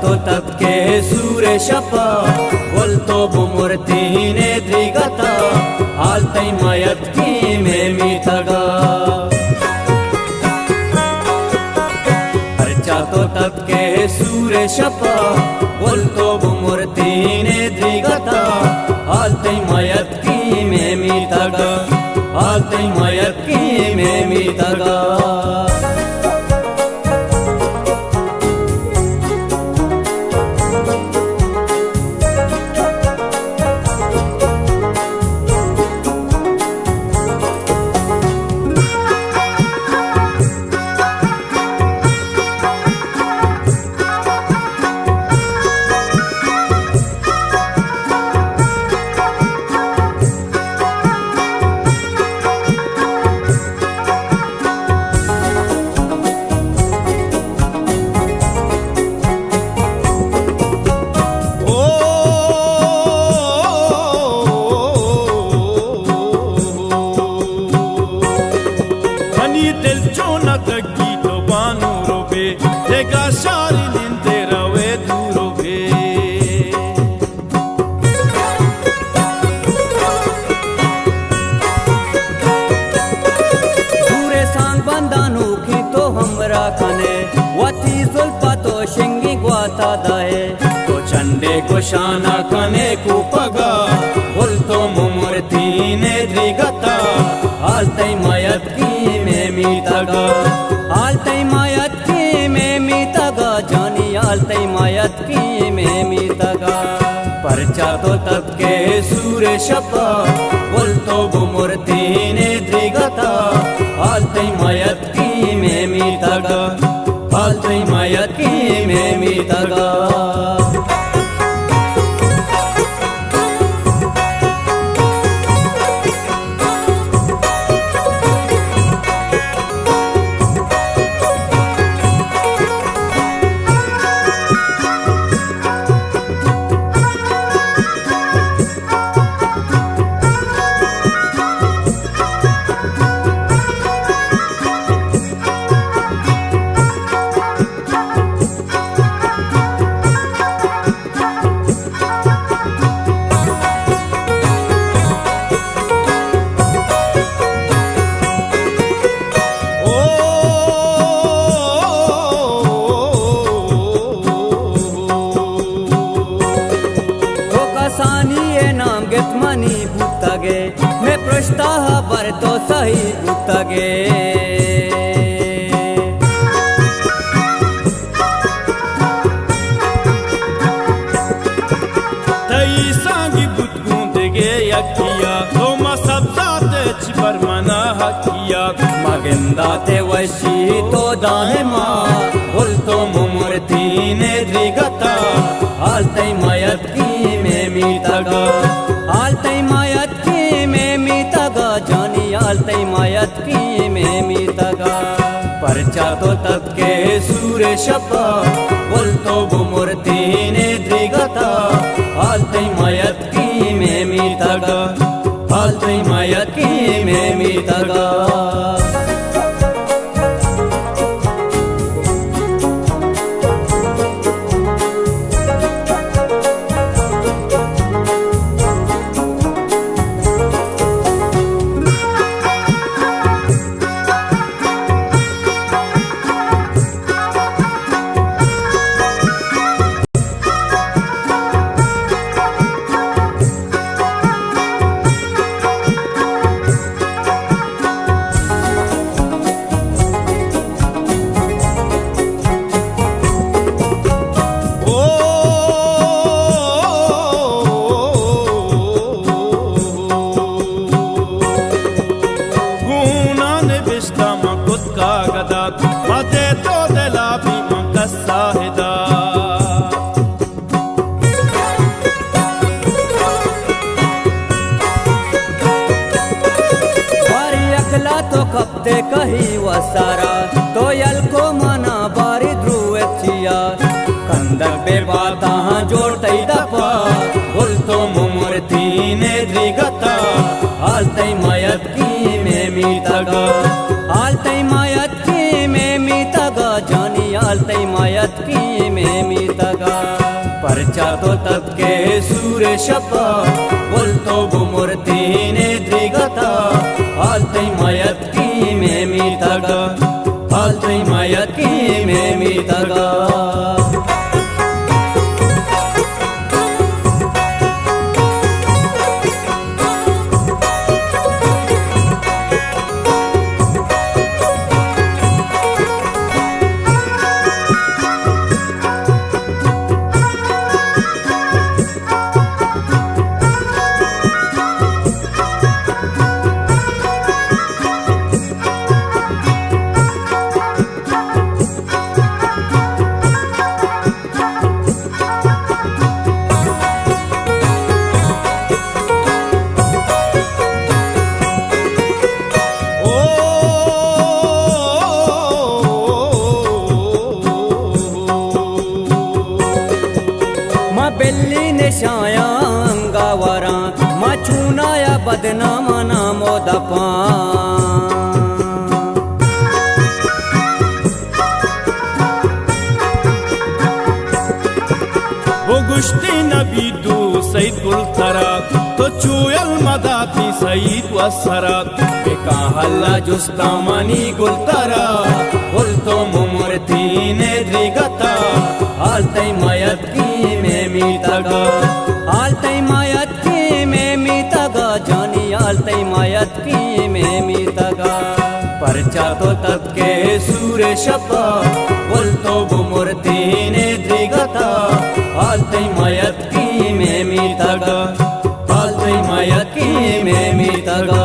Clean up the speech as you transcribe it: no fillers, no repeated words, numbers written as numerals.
तो तत्के सूरेशप बोलतो बुमुर्तीने द्विगता आलतै मयत्की मेमितगा अर्चा तो तत्के सूरेशप बोलतो बुमुर्तीने द्विगता आलतै मयत्की मेमितगा आलतै मयत्की मेमितगा वती जुल्फा तो शिंगी ग्वाता दाए तो चंडे को शाना कने कुपगा बोल तो मुमुर्तीने द्विगता आलतै मयत्की मेमितगा आलतै मयत्की मेमितगा जानी आलतै मयत्की मेमितगा परचा तो तत्के सूरेशप बोल तो बुमुर्तीने द्विगता आलतै मयत्की मेमितगा आलतै मयत्की मेमितगा मैं प्रस्ताह पर तो सही उतगे तई सांगी बुतगुंदगे यकिया तो मा सबजाते चिपर मना हकिया मगंदा ते वशी तो दाहे मा बोल तो मुमुर्तीने द्विगता आलतै मयत्की मेमितगा आलतै मयत्की मेमितगा जानी आलतै मयत्की मेमितगा परचा तो तत्के सूरेशप बोल तो बुमुर्तीने द्विगता आलतै मयत्की मेमितगा आलतै मयत्की मेमितगा कपते कही वसारा तो यल को मना बारी ध्रुवचिया कंदक बेबाता जोड़ते दपा बोल तो मुमुर्तीने द्विगता आलतै मयत्की मेमितगा आलतै मयत्की मेमितगा जानी आलतै मयत्की मेमितगा परचा तो तत्के सुरेशप्पा बोलतो बुमूर्तीने द्रिगता आलतै मयत्की मेमितगा आलतै मयत्की मेमितगा बेल्लीने शाया अंगावरा मचुनाया बदनाम नामो दपा Gusti nabidu Said Gultarat to chuyal madati Said wasarat beka halla justamani gultara bolto mumurtine drigata altai mayatki memitaga altai mayatki memitaga jani altai mayatki memitaga परचा तो तत्के सुरेशप्पा बोलतो बुमूर्तीने द्रिगता आलतै मयत्की मेमितगा आलतै मयत्की मेमितगा